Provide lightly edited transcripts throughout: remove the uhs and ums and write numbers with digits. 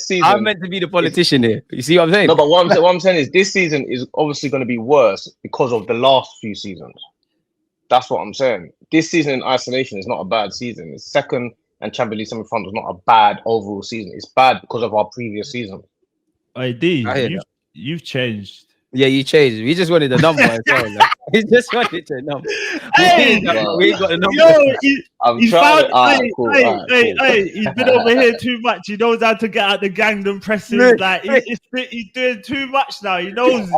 season. I'm meant to be the politician here. You see what I'm saying? No, but what I'm saying is this season is obviously going to be worse because of the last few seasons. That's what I'm saying. This season in isolation is not a bad season. It's second and Champions League semi-final is not a bad overall season. It's bad because of our previous season. Hey, D, you've changed. Yeah, you changed. We just wanted the number as well. Like. We just wanted the number. Hey, we ain't got the number. Yo, he's found. Hey, he's been over here too much. He knows how to get out the Gangnam presses. Like he's doing too much now. He knows.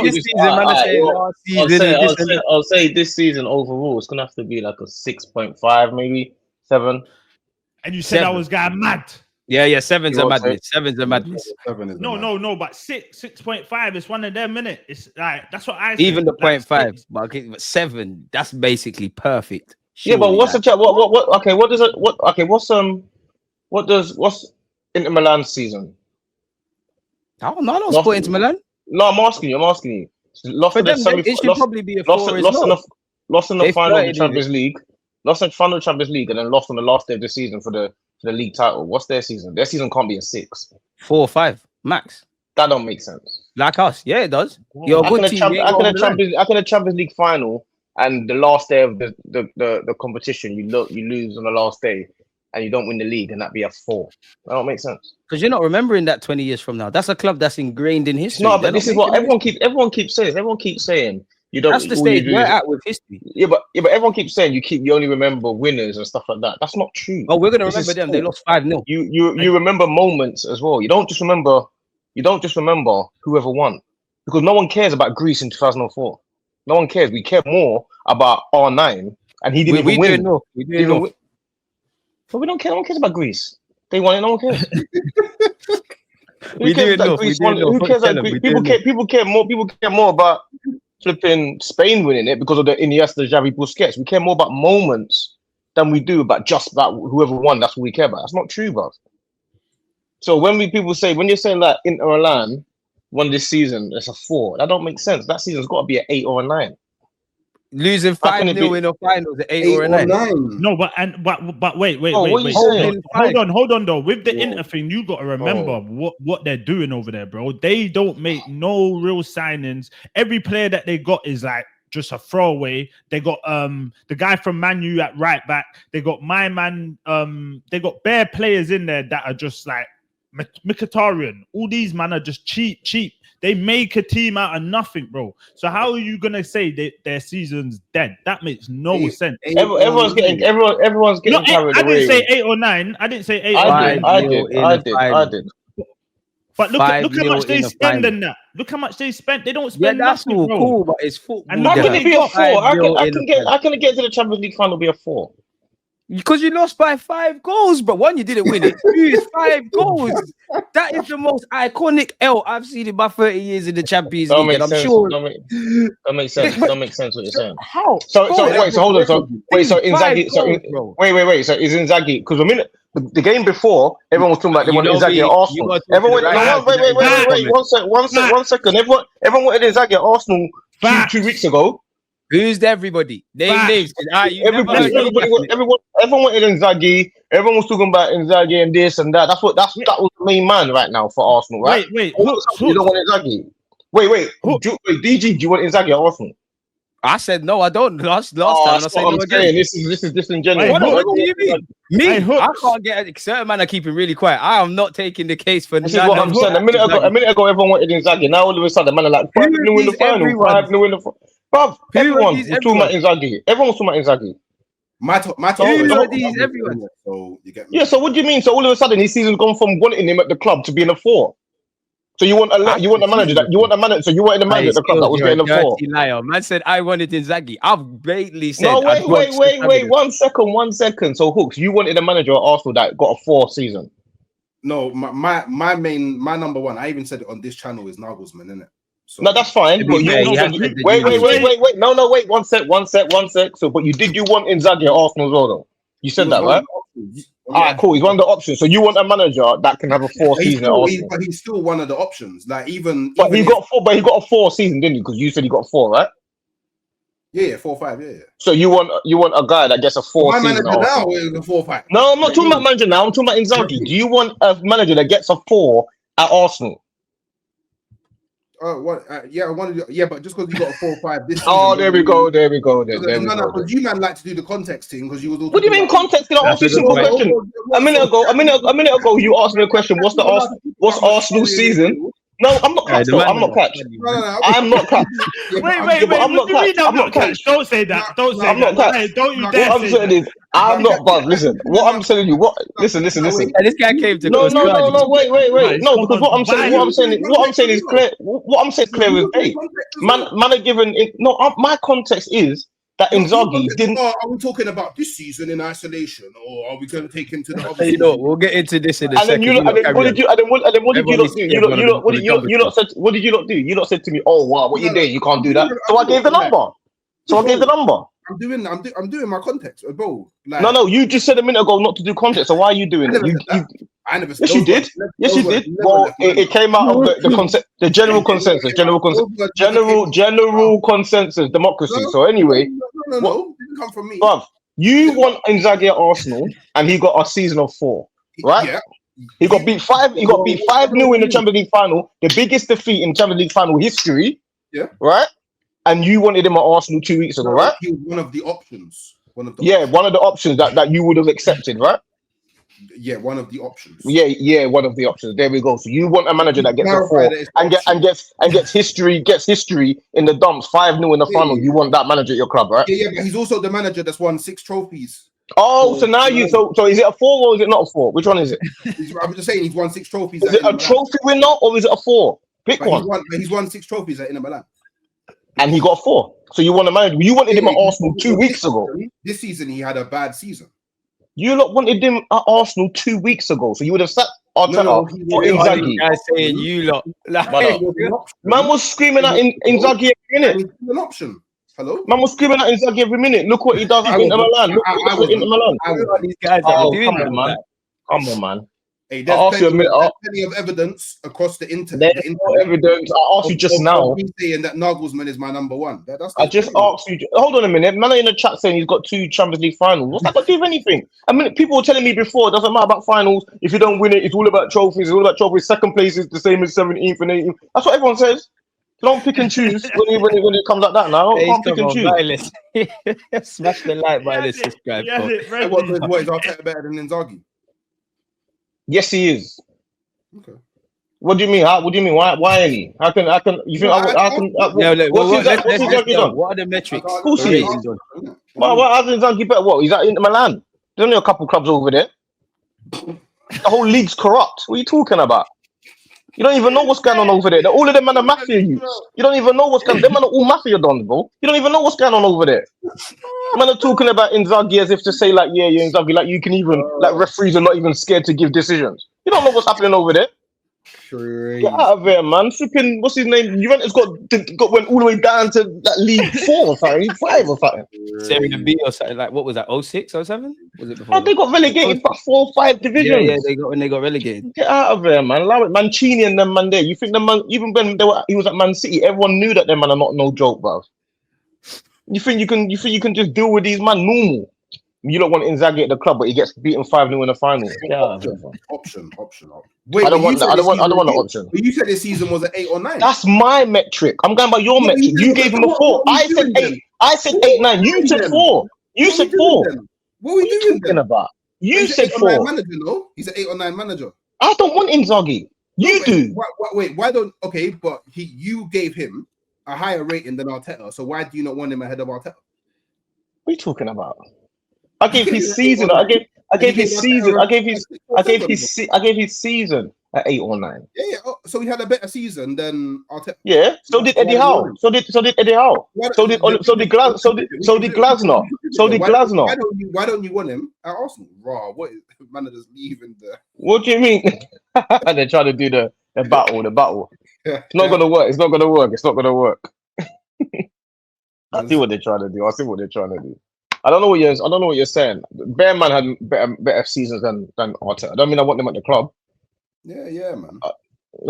This season, I'll say this season overall, it's gonna have to be like a 6.5, maybe 7. And you said I was going mad. Yeah, 7's a madness. 7's a madness. No, but 6.5 is one of them, innit? It's like that's what I said. Even the 0.5, but 7, that's basically perfect. Surely, yeah, but what's the chat? What? Okay, what does it? What? Okay, what's Inter Milan season? I don't know. Sport Inter Milan. No, I'm asking you. Lost in the it should probably be a 4 lost in the final of the Champions League. Lost in the final of the Champions League, and then lost on the last day of the season for the league title. What's their season? Their season can't be a 6. 4 or 5 max. That don't make sense. Like us, yeah, it does. You're a good team. I can a Champions League final, and the last day of the competition, you lose on the last day, and you don't win the league, and that be a 4. That don't make sense. Because you're not remembering that 20 years from now. That's a club that's ingrained in history. No, but this is what everyone keeps saying. You don't. That's the stage we're at with history. Yeah, but everyone keeps saying you only remember winners and stuff like that. That's not true. Oh, we're gonna remember them. They lost 5-0. You remember moments as well. You don't just remember whoever won, because no one cares about Greece in 2004. No one cares. We care more about R9, and he didn't even win. We didn't win. But we don't care. No one cares about Greece. They won it. No one cares. We didn't know. Who cares about Greece? People care more about flipping Spain winning it because of the Iniesta, Xavi, Busquets. We care more about moments than we do about just about whoever won. That's what we care about. That's not true, bro. So when you're saying that Inter Milan won this season, it's a 4. That don't make sense. That season's got to be an 8 or a 9. Losing 5-0 in the finals, an 8 or a 9. No, but wait. Hold on though. With the Inter thing, you got to remember what they're doing over there, bro. They don't make no real signings. Every player that they got is like just a throwaway. They got the guy from Man U at right back. They got my man. They got bare players in there that are just like Mkhitaryan. All these men are just cheap. They make a team out of nothing, bro. So how are you gonna say that their season's dead? That makes no sense. Everyone's getting carried away. I didn't say 8 or 9. I didn't say 8 or 9. I did. But look how much they spend in that. Look how much they spent. They don't spend. Yeah, that's nothing, bro. cool, but it's football. And how can it be a 4? I can get to the Champions League final be a 4. Because you lost by 5 goals, but 1, you didn't win it. 2 is 5 goals. That is the most iconic L I've seen in my 30 years in the Champions League. And I'm sure that makes sense. That makes sense what you're saying. How? So hold on. So Inzaghi. Wait. So is Inzaghi? Because the game before, everyone was talking about they wanted Inzaghi at Arsenal. Everyone, wait. 1 second. Everyone wanted Inzaghi at Arsenal 2 weeks ago. Who's everybody? Names. Everyone wanted Inzaghi. Everyone was talking about Inzaghi and this and that. That was the main man right now for Arsenal, right? Wait. You don't want Inzaghi. Wait. DG, do you want Inzaghi at Arsenal? I said no, I don't. Last time I said no again. This is disingenuous. What do you mean? Me? I can't get certain man are keeping really quiet. I am not taking the case for this. Is what I'm saying. A minute ago, everyone wanted Inzaghi. Now all of a sudden, man are like 5-0 in the final. 5-0 in the final. Bruv, everyone was talking about Inzaghi. Everyone was talking about Inzaghi. Everyone. So you get me. Yeah. So what do you mean? So all of a sudden, his season's gone from wanting him at the club to being a 4. So you want a manager that you want a manager. So you wanted a manager at the club that was getting a 4. Liar. Man said I wanted Inzaghi. I've blatantly said. No, wait. 1 second. So Hooks, you wanted a manager at Arsenal that got a 4 season. No, my number 1. I even said it on this channel is Nagelsmann, isn't it? So, no, that's fine. But wait. No, wait. One sec. So, but did you want Inzaghi at Arsenal as well, though? You said that, right? All right, cool. He's one of the options. So you want a manager that can have a 4 season at Arsenal? But he's still one of the options. Like he got a 4 season, didn't he? Because you said he got 4, right? Yeah, 4-5. Yeah. So you want a guy that gets a 4 My season? manager now is a 4-5. No, I'm not talking about manager now. I'm talking about Inzaghi. Do you want a manager that gets a 4 at Arsenal? Yeah, I wanted. Yeah, but just because you got a 4-5 this season. Oh, there we go. There we go. Because you man like to do the context thing because you was. What do you mean context? Can I ask you a simple question? A minute ago, you asked me a question. What's Arsenal season? No, I'm not catch. I'm not catch. I'm not catch. Wait. I'm not catch. I'm not catch. Don't say that. Don't say that. Hey, don't you dare. What I'm saying is, I'm not buzz. Listen, what I'm telling you. What? Listen. This guy came to. No. Wait. No, because what I'm saying is clear. What I'm saying is clear with Dave. Man are given. No, my context is that Inzaghi didn't. Are we talking about this season in isolation, or are we going to take him to the other? You know, we'll get into this in a second. What did you not do? What did you not do? You not said to me, "Oh wow, what you doing? You can't do that." So I gave the number. I'm doing my context, bro. Like, no. You just said a minute ago not to do context. So why are you doing it? I never. Yes, you did. Yes, you did. Well, it came out of the concept, the general consensus, general consensus, democracy. So anyway, no, didn't come from me. Bruv, you want Inzaghi at Arsenal, and he got a season of 4, right? Yeah. He got beat 5. He got beat 5-0 in the Champions League final, the biggest defeat in Champions League final history. Yeah. Right. And you wanted him at Arsenal 2 weeks ago, right? He was one of the options. One of the options that you would have accepted, right? Yeah, one of the options. Yeah, one of the options. There we go. So you want a manager that gets a 4 and gets history in the dumps, 5-0 in the final. You want that manager at your club, right? Yeah, but he's also the manager that's won 6 trophies. Oh, so now so is it a 4 or is it not a 4? Which one is it? I'm just saying he's won 6 trophies. Is it a trophy winner or is it a 4? Pick one. He's won 6 trophies at Inter Milan. And he got 4. So you want a manager? You wanted him at Arsenal 2 weeks ago. This season he had a bad season. You lot wanted him at Arsenal 2 weeks ago, so you would have sat Arteta for Inzaghi. I saying you lot. Man was screaming at Inzaghi every minute. An option. Hello. Man was screaming at Inzaghi every minute. Look what he does at Inter Milan. Look what Inter Milan. These guys are doing, come on, man. Hey, there's plenty of evidence across the internet. Evidence. I asked you just now. Saying that Nagelsmann is my number 1. I just asked you. Hold on a minute. Man in the chat saying he's got 2 Champions League finals. What's that got to do with anything? I mean, people were telling me before it doesn't matter about finals. If you don't win it, it's all about trophies. It's all about trophies. Second place is the same as 17th and 18th. That's what everyone says. Don't pick and choose when it comes like that. Now, can't pick and choose. Smash the like by this subscribe. What is Arteta better than Inzaghi? Yes, he is. Okay. What do you mean? What do you mean? Why any? How can you think I can? What are the metrics? Of course he is. Why hasn't Inzaghi better? What? He's at Inter Milan. There's only a couple clubs over there. The whole league's corrupt. What are you talking about? You don't even know what's going on over there. All of them are mafia youths. You don't even know what's going on. Them are all mafia dons, bro. You don't even know what's going on over there. Man are talking about Inzaghi as if to say, like, yeah, you're Inzaghi. Like, you can even, like, referees are not even scared to give decisions. You don't know what's happening over there. Crazy. Get out of there, man. Flipping, what's his name? Juventus went all the way down to that League 4 or something, 5 or something. Serie B or something, like, what was that, 06 or 07? Was it before? Oh, they got relegated for 4 or 5 divisions. Yeah, they got relegated. Get out of there, man. Allow it. Mancini and them man there. You think the man, even when he was at Man City, everyone knew that them man are not no joke, bro. You think you can just deal with these man normal? You don't want Inzaghi at the club, but he gets beaten 5-0 in the final. Yeah, option. Wait, I don't want the option. But you said this season was an 8 or 9. That's my metric. I'm going by your metric. You gave him a 4. I said 8. I said 8, 9. You said 4. You said 4. What are we doing about? You said 4. Manager, no? He's an 8 or 9 manager. I don't want Inzaghi. You do. Wait, why don't? Okay, but you gave him a higher rating than Arteta. So why do you not want him ahead of Arteta? What are you talking about? I gave his season. I gave his season at 8 or 9. Yeah. Oh, so he had a better season than Arteta. Yeah. So did Eddie Howe. So did Eddie Howe. So did Glasner. Why don't you want him at Arsenal? Raw. What is managers leaving there? What do you mean? They're trying to do the battle. It's not gonna work. It's not gonna work. I see what they're trying to do. I don't know what you're saying. Bear man had better seasons than Arteta. I don't mean I want them at the club. Yeah, man. I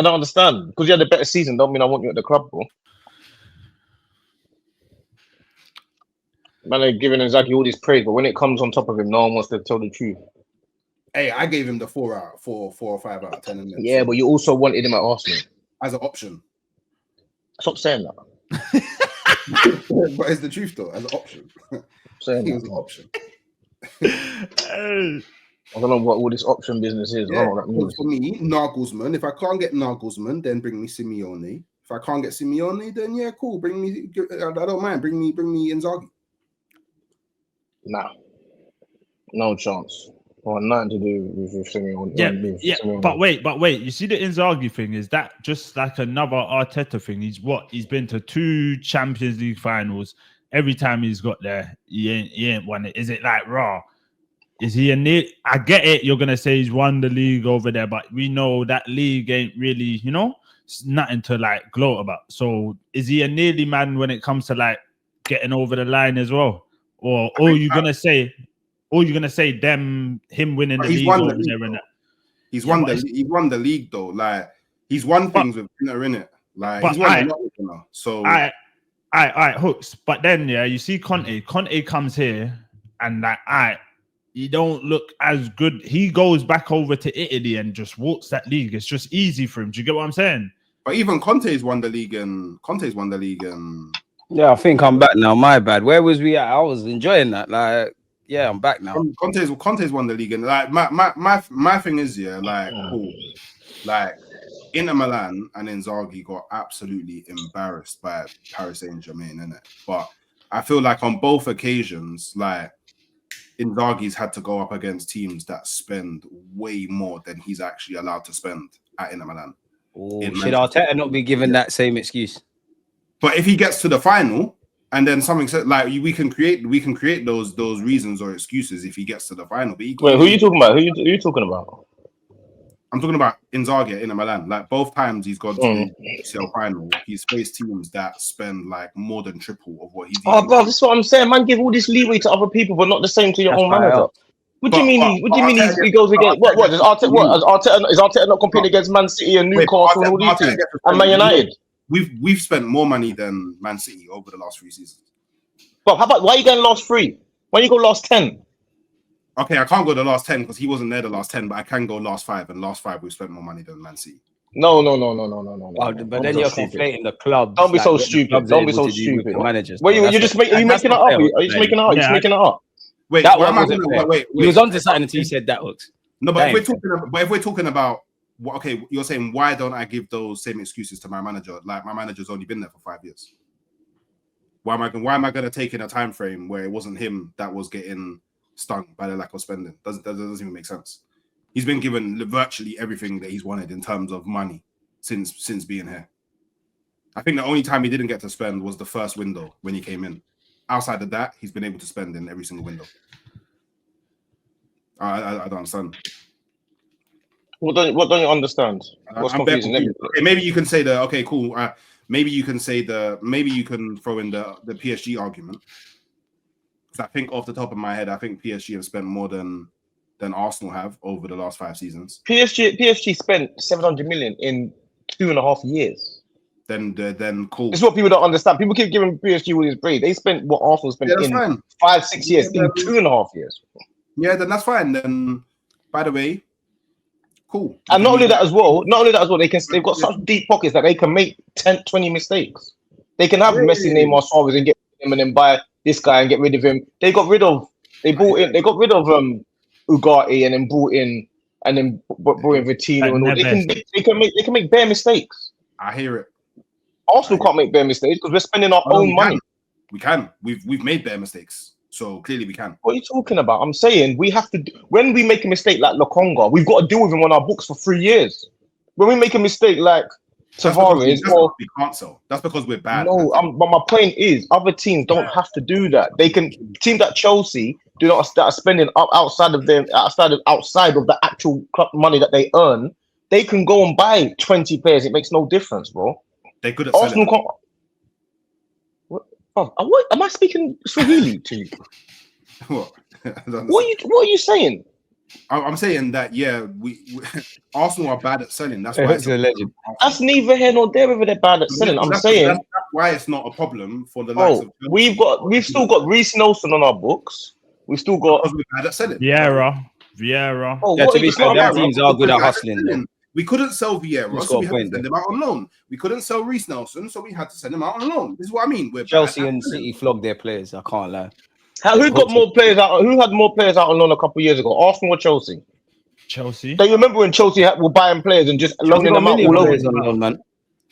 don't understand. Because you had a better season, don't mean I want you at the club, bro. Man, they're giving Inzaghi all this praise, but when it comes on top of him, no one wants to tell the truth. Hey, I gave him the 4 or 5 out of 10. Yeah, but you also wanted him at Arsenal as an option. Stop saying that. But it's the truth, though, as an option. Saying he was an option. I don't know what all this option business is. Yeah, I don't know what that means. for me, Nagelsmann. If I can't get Nagelsmann, then bring me Simeone. If I can't get Simeone, then yeah, cool. Bring me. I don't mind. Bring me Inzaghi. Nah, no chance. Well, nothing to do with Simeone. Yeah. Simeone. But wait. You see the Inzaghi thing? Is that just like another Arteta thing? He's been to 2 Champions League finals. Every time he's got there, he ain't won it. Is it like raw? Is he I get it. You're gonna say he's won the league over there, but we know that league ain't really, it's nothing to like gloat about. So is he a nearly man when it comes to like getting over the line as well? Or you're gonna say him winning the league over there and that? He's won the league though. Like he's won things with Inter in it. Like he's won a lot with Inter. So all right, Hooks. But then you see Conte. Conte comes here and like he don't look as good. He goes back over to Italy and just walks that league. It's just easy for him. Do you get what I'm saying? But even Conte's won the league and yeah, I think I'm back now. My bad. Where was we at? I was enjoying that. Like, yeah, I'm back now. Conte's won the league and like my thing is cool. Like Inter Milan and Inzaghi got absolutely embarrassed by Paris Saint-Germain, innit? But I feel like on both occasions, like Inzaghi's had to go up against teams that spend way more than he's actually allowed to spend at Inter Milan. Should Arteta not be given that same excuse? But if he gets to the final and then something said like we can create those reasons or excuses if he gets to the final. But wait, who are you talking about? Who are you talking about? I'm talking about Inzaghi at Inter Milan. Like both times he's gone to the UCL final, he's faced teams that spend like more than triple of what he's. Oh, bro, that's what I'm saying. Man, give all this leeway to other people, but not the same to your own manager. What do you mean? What do you mean he goes against what? Is Arteta not competing against Man City and Newcastle and all these teams and Man United? We've spent more money than Man City over the last 3 seasons. But how about why are you going last 3? Why you go last 10? Okay, I can't go the last 10 because he wasn't there the last 10, but I can go last 5, and last 5 we've spent more money than Man City. No. But then you're conflating the club. Don't be so stupid. Don't be so stupid. Managers. Are you just making it up? Are you just making it up? You're just making it up. Wait, wait. He was on to something until you said that, Hooks. No, but if we're talking about okay, you're saying why don't I give those same excuses to my manager? Like my manager's only been there for 5 years. Why am I going to take in a time frame where it wasn't him that was getting stung by the lack of spending? That doesn't even make sense. He's been given virtually everything that he's wanted in terms of money since being here. I think the only time he didn't get to spend was the first window when he came in. Outside of that, he's been able to spend in every single window. I don't understand. What don't you understand? What's confusing? Okay, maybe you can say okay, cool. Maybe you can throw in the PSG argument. Because I think off the top of my head, I think PSG have spent more than Arsenal have over the last 5 seasons. PSG spent 700 million in 2.5 years. Then cool. It's what people don't understand. People keep giving PSG all this praise. They spent what Arsenal spent in 5-6 years in 2.5 years. Yeah, then that's fine. Then, by the way, cool. And not only that as well, they've got such deep pockets that they can make 10, 20 mistakes. They can have Messi, Neymar, Suarez and get him and then buy this guy and get rid of him. They got rid of Ugarte and then brought in Vitinho and all. They can make bare mistakes. I hear it. Arsenal can't make bare mistakes because we're spending our own money. We can. We've made bare mistakes. So clearly we can. What are you talking about? I'm saying we have to when we make a mistake like Lokonga, we've got to deal with him on our books for 3 years. When we make a mistake like Tavares, we can't sell. That's because we're bad. No, but my point is, other teams don't have to do that. They can. Teams like Chelsea do not start spending outside of the actual club money that they earn. They can go and buy 20 players. It makes no difference, bro. They could have. Arsenal can't. What am I speaking Swahili to you? What? What are you saying? I'm saying that we Arsenal are bad at selling. That's why it's a legend. That's neither here nor there whether they're bad at selling. I'm saying why it's not a problem for the likes of we've still got Reece Nelson on our books. We've still got Vieira. Yeah, to be fair, them teams are good at hustling. Though. We couldn't sell Vieira, so we had to send him out on loan. We couldn't sell Reece Nelson, so we had to send him out on loan. This is what I mean. Chelsea and City flogged their players. I can't lie. Who got more players out? Who had more players out on loan a couple of years ago? Arsenal or Chelsea? Chelsea. Do you remember when Chelsea were buying players and just loaning them out all over? Man.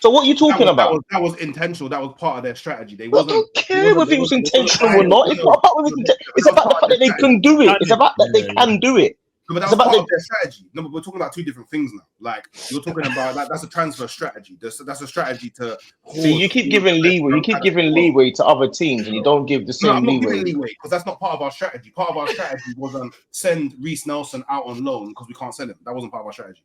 So what are you talking about? That was intentional. That was part of their strategy. They don't care whether it was intentional or not. It's not about it's about the fact that they can do it. It's about that they can do it. No, but that's part of their strategy. No, but we're talking about two different things now. Like you're talking about, like that's a transfer strategy. That's a strategy to. See, you keep giving leeway. You keep giving leeway to other teams, and you don't give the same leeway. I'm not giving leeway because that's not part of our strategy. Part of our strategy wasn't send Reece Nelson out on loan because we can't sell him. That wasn't part of our strategy.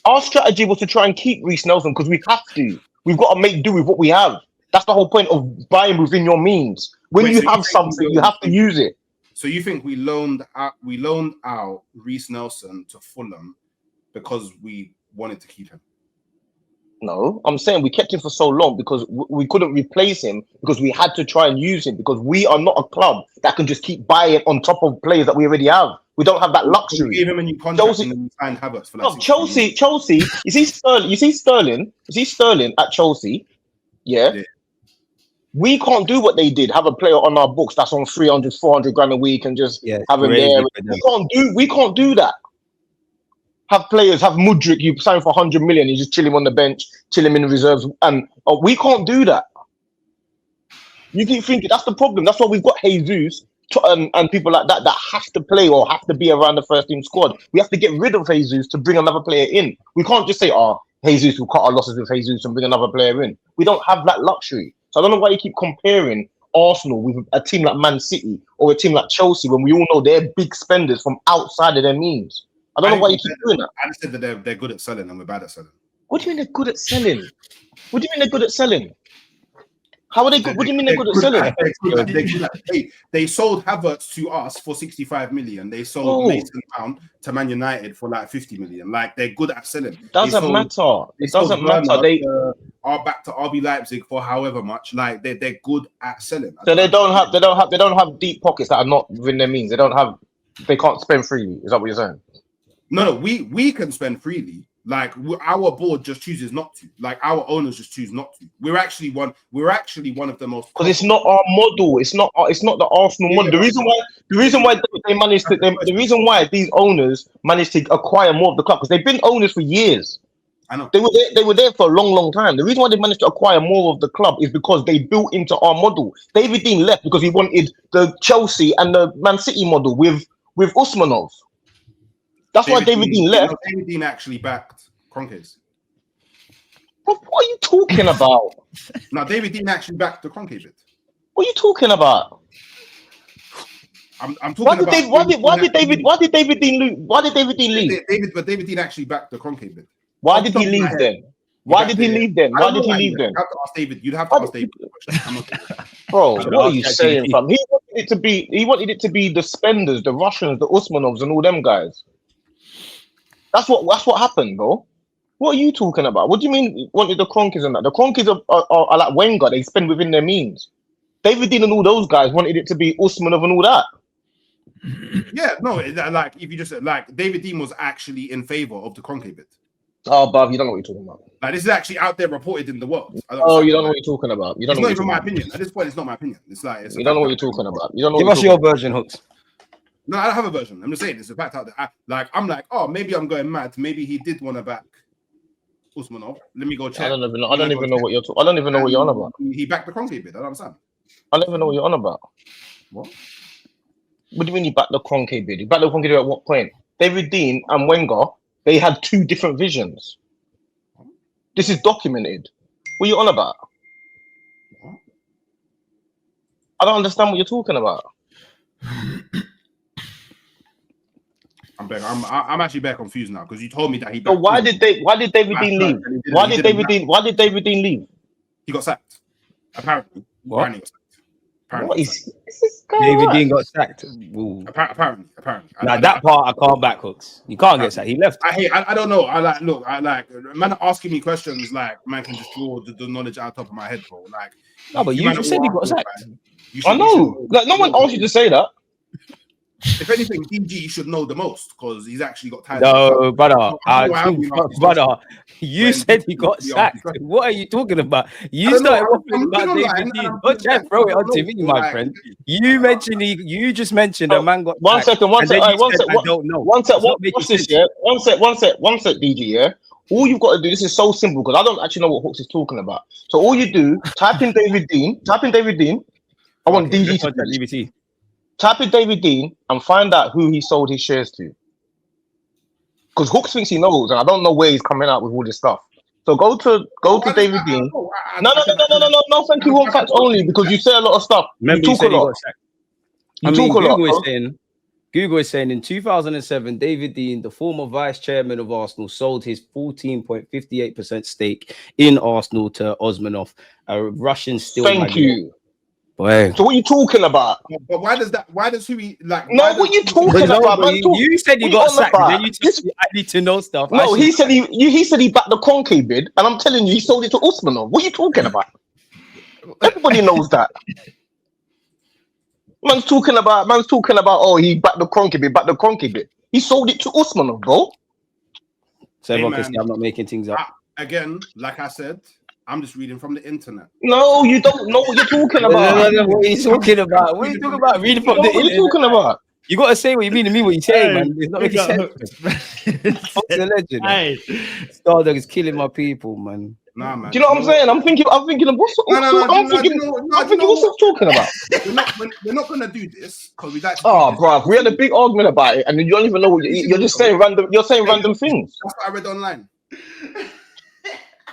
Our strategy was to try and keep Reece Nelson because we have to. We've got to make do with what we have. That's the whole point of buying within your means. When you have something, you have to use it. So you think we loaned out Reece Nelson to Fulham because we wanted to keep him? No, I'm saying we kept him for so long because we couldn't replace him because we had to try and use him because we are not a club that can just keep buying on top of players that we already have. We don't have that luxury. We gave him a new contract and we signed Havertz for that. Chelsea. You see Sterling at Chelsea. Yeah. We can't do what they did. Have a player on our books that's on 300, 400 grand a week and just have him there. We can't do that. Have players, have Mudryk, you sign for 100 million, you just chill him on the bench, chill him in the reserves, and we can't do that. You keep thinking that's the problem. That's why we've got Jesus and people like that have to play or have to be around the first team squad. We have to get rid of Jesus to bring another player in. We can't just say, Jesus, we'll cut our losses with Jesus and bring another player in. We don't have that luxury. So I don't know why you keep comparing Arsenal with a team like Man City or a team like Chelsea when we all know they're big spenders from outside of their means. I don't know why you keep doing that. I just said that they're good at selling and we're bad at selling. What do you mean they're good at selling? What do you mean they're good at selling? How are they good? What do you mean they're good at selling? They sold Havertz to us for 65 million. They sold Mason Mount to Man United for like 50 million. Like they're good at selling. Doesn't matter. It doesn't matter. They are back to RB Leipzig for however much. Like they're good at selling. So they don't have deep pockets that are not within their means. They can't spend freely. Is that what you're saying? No, we can spend freely. Like our board just chooses not to. Like our owners just choose not to. We're actually one of the most, because it's not our model. It's not the Arsenal model. The reason why they managed to the reason why these owners managed to acquire more of the club, because they've been owners for years. I know they were there for a long time. The reason why they managed to acquire more of the club is because they built into our model. David Dein left because he wanted the Chelsea and the Man City model with Usmanov. That's why David Dein left. David Dein actually backed Kroenke's. What are you talking about? No, David Dein actually backed the Kroenke bit. What are you talking about? I'm talking about. Why did David Dein leave? Why did David Dein leave? David Dein actually backed the Kroenke bit. Why did he leave then? Why did he leave then? You'd have to ask David. You'd have to ask David. Bro, what are you saying, fam? He wanted it to be the spenders, the Russians, the Usmanovs, and all them guys. That's what happened, bro. What are you talking about? What do you mean you wanted the Kroenkes and that? The Kroenkes are like Wenger. They spend within their means. David Dein and all those guys wanted it to be Usmanov and all that. Yeah, no, like if you just like David Dein was actually in favor of the Kroenke bit. Oh, Bob, you don't know what you're talking about. Like this is actually out there reported in the world. You don't know what you're talking about. It's not even my opinion. At this point, it's not my opinion. It's you don't know what you're talking about. You don't know. Give us your version, Hooks. No, I don't have a version. I'm just saying it's a fact out there. I'm like, oh, maybe I'm going mad. Maybe he did want to back Usmanov. Let me go check. I don't even know what you're talking. I don't even know what you're on about. He backed the Kroenke bid. I don't understand. I don't even know what you're on about. What? What do you mean he backed the Kroenke bid? He backed the Kroenke bid at what point? David Dein and Wenger, they had two different visions. This is documented. What are you on about? What? I don't understand what you're talking about. I'm actually very confused now because you told me that he. So why did David Dein leave? Why did David Dein leave? He got sacked. Apparently. What? What is this guy? David Dein got sacked. Ooh. Apparently. Now that part I can't back, Hooks. You can't get sacked. He left. I don't know. I like man asking me questions like man can just draw the knowledge out of top of my head, bro. Like No, but you just said he got sacked. I know. Like no one asked you to say that. If anything, DG should know the most because he's actually got time. No, brother. Brother, you said he got sacked. What are you talking about? You started waffling about David Dein. Don't try to throw it onto me, my friend. You just mentioned a man got one sacked. second. I don't know. One sec, DG, yeah. All you've got to do, this is so simple because I don't actually know what Hooks is talking about. So all you do, type in David Dein. I want DG to DBT. Type in David Dein and find out who he sold his shares to. Because Hooks thinks he knows, and I don't know where he's coming out with all this stuff. So go to David Dein. No. Thank you. One fact only because you say a lot of stuff. Remember you talk a lot. Google is saying in 2007, David Dein, the former vice chairman of Arsenal, sold his 14.58% stake in Arsenal to Osmanov, a Russian steel magnate. Thank you. Boy. So what are you talking about? But why does he like? No, what are you talking about? Man, you said you got sacked. Then you just I need to know stuff. No, he said he backed the Conke bid, and I'm telling you, he sold it to Usmanov. What are you talking about? Everybody knows that. Man's talking about. Oh, he backed the Conke bid. He sold it to Usmanov, bro. So everyone can see I'm not making things up. Again, like I said. I'm just reading from the internet. No, you don't know what you're talking about. No, what are you talking about? What are you talking about? Reading from the internet. What are you talking about? You got to say what you mean to me, what you say, man. It's not making sense. Fuck's a legend. Hey. Stardog is killing my people, man. Nah, man. Do you know what I'm saying? I'm thinking of what's talking about? We're not gonna do this because we like. Bro, we had a big argument about it, and you don't even know what you're just saying random. You're saying random things. That's what I read online,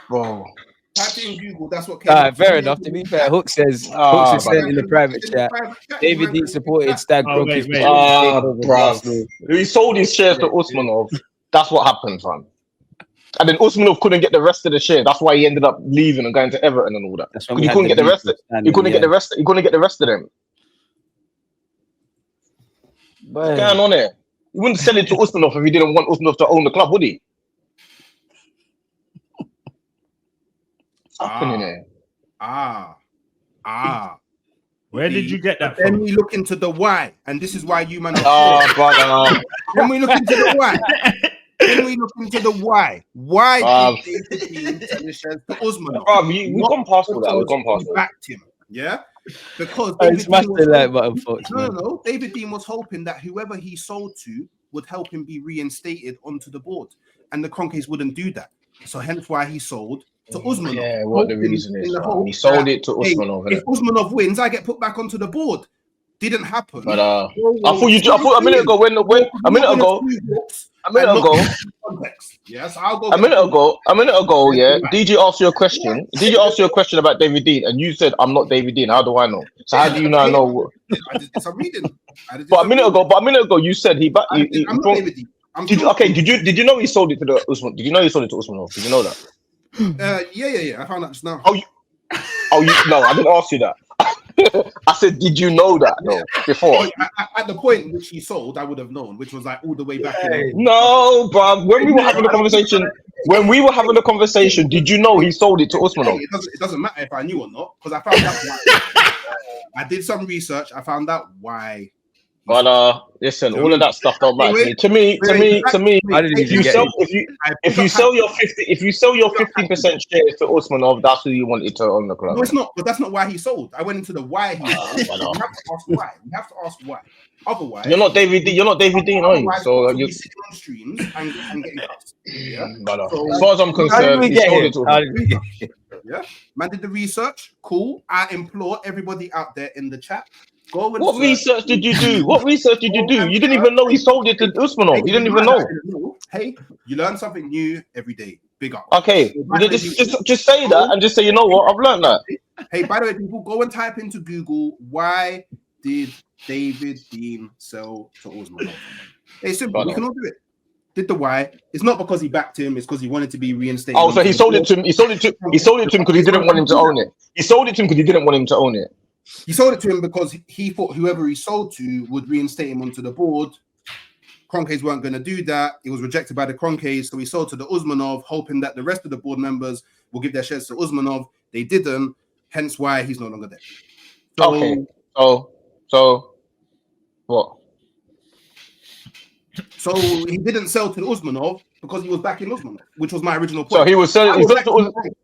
bro. Type in Google. That's what came up. Fair enough. To be fair, Hook says in the private chat. David Dein supported Stag broke his bro. He sold his shares to Usmanov. That's what happened, fam. And then Usmanov couldn't get the rest of the shares. That's why he ended up leaving and going to Everton and all that. He couldn't get the rest. He couldn't get the rest. He couldn't get the rest of them. What's going on there? He wouldn't sell it to Usmanov if he didn't want Usmanov to own the club, would he? Happening there. Where did you get that from? Then we look into the why, and this is why you man. Then we look into the why. Why did David Dein sell his shares to Usmanov? We've gone past all that. We've gone past that. Backed him, yeah. Because David Dein was hoping that whoever he sold to would help him be reinstated onto the board, and the Kroenkes wouldn't do that. So hence why he sold to Usmanov. Yeah, what the reason is. He sold it to Usmanov. If Usmanov wins, I get put back onto the board. Didn't happen. But I thought a minute ago Yes, I'll go. A minute ago, yeah. DJ asked you a question. DJ asked you a question about David Dein, and you said, "I'm not David Dein." How do I know? So how do you now know? I'm reading. But a minute ago, you said he back. I'm not David Dein. Did you know he sold it to the Usman? Did you know he sold it to Usmanov? Did you know that? Yeah. I found out just now. No, I didn't ask you that. I said, did you know that before? At the point which he sold, I would have known, which was like all the way back. No, bro. When we were having a conversation, did you know he sold it to Usmanov? It doesn't matter if I knew or not, because I found out why. I did some research. I found out why. But listen, all of that stuff don't matter to me. If you sell your 15% shares to Usmanov, that's who you wanted to own the club. No, it's not. But that's not why he sold. I went into the why he sold. We have to ask why. Otherwise, you're not David Dein, are you? So you're sitting on streams and getting cuts. Yeah. But as far as I'm concerned, he sold it to yeah. Man did the research. Cool. I implore everybody out there in the chat. What research did you do? You didn't even know he sold it to Usmanov. You didn't even know. Hey, you learn something new every day. Big up. Okay, just say that and just say, you know what? I've learned that. Hey, by the way, people, go and type into Google, why did David Dein sell to Usmanov? It's simple. We can all do it. Did the why? It's not because he backed him. It's because he wanted to be reinstated. Oh, so he sold it to him. He sold it to him because he didn't want him to own it. He sold it to him because he didn't want him to own it. He sold it to him because he thought whoever he sold to would reinstate him onto the board. Kroenkes weren't going to do that. It was rejected by the Kroenkes, so he sold to the Usmanov, hoping that the rest of the board members will give their shares to Usmanov. They didn't, hence why he's no longer there. So, okay, so what? So he didn't sell to the Usmanov because he was backing Usmanov, which was my original point. So he was selling.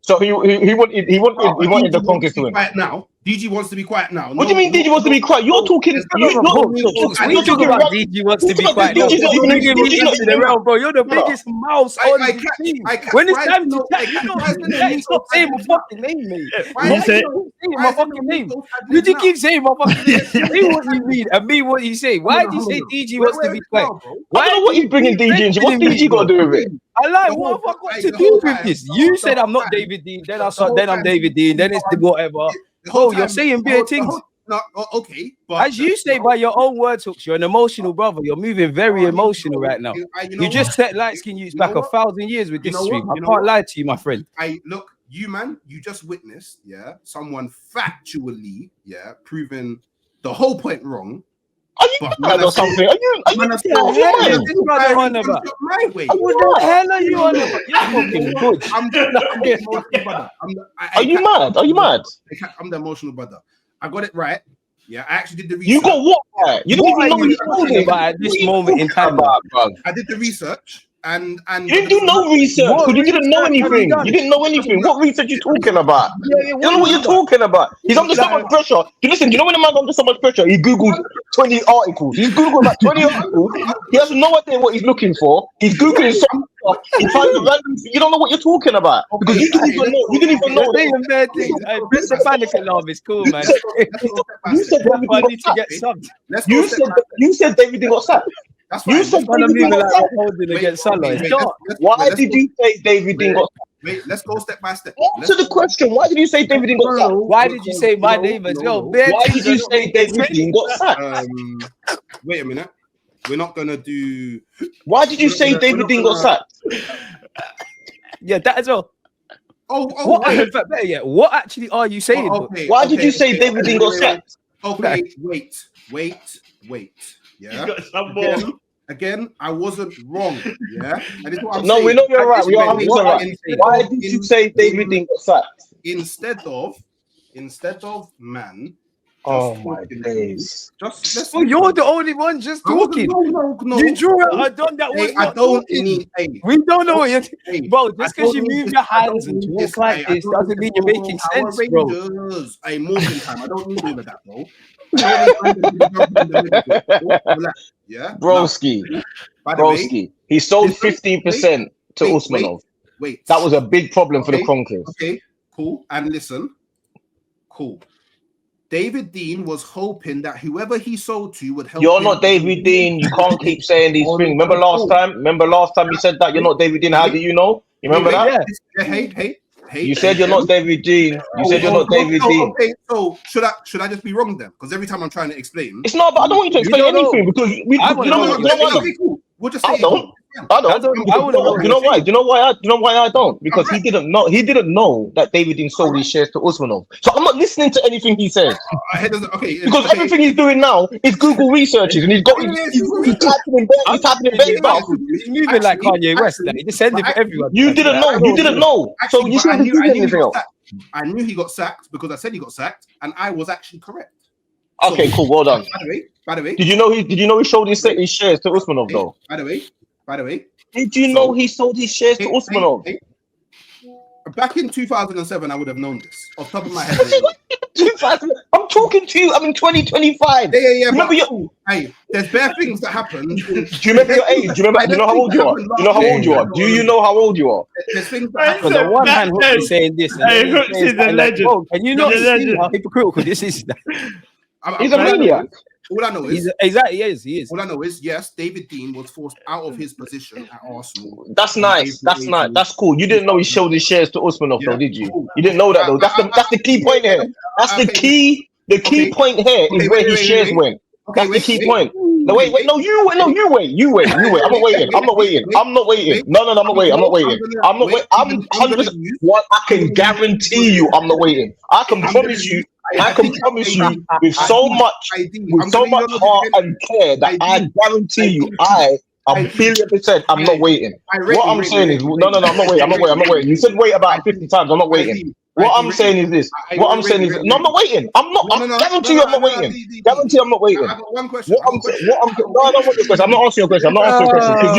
So he wanted the Kroenkes to win. Quiet now. DG wants to be quiet now. What do you mean DG wants to be quiet? You're talking. You're talking about DG wants to be quiet. Bro, you're the biggest mouse on the team. When it's time to chat, you don't stop saying my fucking name, mate. Why you saying my fucking name? Did you keep saying my fucking name? Say what you mean and me what you say. Why do you say DG wants to be quiet? I don't know what he's bringing DG into. What's DG got to do with it? I like, what have I got to do with this? You said I'm not David Dein, then I'm David Dein, then it's the whatever. Oh, you're saying weird things. No, okay. But as you say by your own words, Hooks, you're an emotional brother. You're moving very emotional right now. You just set light skin youths back 1,000 years with this stream. I can't lie to you, my friend. Look, you man, you just witnessed, someone factually, proving the whole point wrong. Are you mad or something? Are you mad? What the hell are you on about? You're fucking good. Are you mad? Are you mad? I'm the emotional brother. I got it right. Yeah, I actually did the research. You got what right? You don't even know what you're talking about at this moment in time, bro. I did the research. And you didn't do no research because you didn't know anything. You didn't know anything. What research you talking about? You don't know what you're talking about. He's under so much pressure. Listen, you know when a man's under so much pressure, he googled 20 articles. He's googled like 20 articles. He has no idea what he's looking for. He's googling something. He finds a random. You don't know what you're talking about because you didn't even know. You didn't even know. Press the panic alarm. It's cool, man. You said I need to get subbed. You said David got sacked. That's fine. You said why did you say David Dein got sacked? Wait, let's go step by step. Answer the question. Why did you say David Dein got sacked? Why did you say my name as well? Why did you say David Dein got sacked? Wait a minute. We're not gonna do. Why did you say David Dein got sacked? Yeah, that as well. What? In fact, better yet, what actually are you saying? Why did you say David Dein got sacked? Okay, wait. Yeah. Again, I wasn't wrong. Yeah. And it's what I'm saying. We know you're right. We are right. Why did you say David Dein got sacked? Instead of man. Oh my days! You're the only one just talking. No. You drew it. I done that. I don't need. We don't know what you're. Bro, just because you move your hands and talk like this doesn't mean you're making sense, bro. Hey, morning time. I don't need all of that, bro. Yeah, Broski. He sold 15% to Usmanov. Wait, that was a big problem for the Kroenkes. Okay, cool. And listen, cool. David Dein was hoping that whoever he sold to would help. You're not David Dein. You can't keep saying these things. Remember last time you said that you're not David Dein. How do you know? You remember that? Yeah. Hey. You said you're not David Dein. You said you're not David Dein. Okay, so should I just be wrong then? Because every time I'm trying to explain, it's not. But I don't want you to explain anything because we. You know what? We'll just say I don't. You know why? Do you know why I don't? Because he didn't know. He didn't know that David Dein sold his shares to Usmanov. So I'm not listening to anything he says. Because everything he's doing now is Google researches, and he's typing in bed stuff. He's moving like Kanye West. Like, he just sending for everyone. You didn't know. You didn't know. So you shouldn't do anything else. I knew he got sacked because I said he got sacked, and I was actually correct. Okay, cool. Well done. By the way, did you know he sold his shares to Usmanov though? By the way, did you know he sold his shares to Usmanov? Back in 2007, I would have known this off the top of my head. I'm talking to you. I'm in 2025. Yeah. Remember hey, there's bare things that happen. Do you remember your age? Do you know how old you are? Do you know how old you are? Do you know how old you are? There's things that happen. Because on one hand, Hooks is saying this. Hey, Hooks is a legend. And you know how hypocritical this is. He's a maniac. All I know is he is. All I know is yes, David Dein was forced out of his position at Arsenal. That's nice. That's cool. You didn't know he showed his shares to Usmanov though, did you? You didn't know that though. That's the key point here. That's the key. The key point here is where his shares went. That's the key point. No, wait. No, you wait. I'm not waiting. No, I'm not waiting. I'm 100%. What I can guarantee you, I'm not waiting. I can promise you. I can promise you with so much heart and care that I guarantee you, I'm 1,000,000%. I'm not waiting. What I'm saying is, no, I'm not waiting. I'm not waiting. You said wait about 50 times. I'm not waiting. What I'm saying is this. What I'm saying is, no, I'm not waiting. I'm not. I guarantee you, I'm not waiting. Guarantee I'm not waiting. I got one question. No, I don't want your question. I'm not answering your question. I'm not answering your question because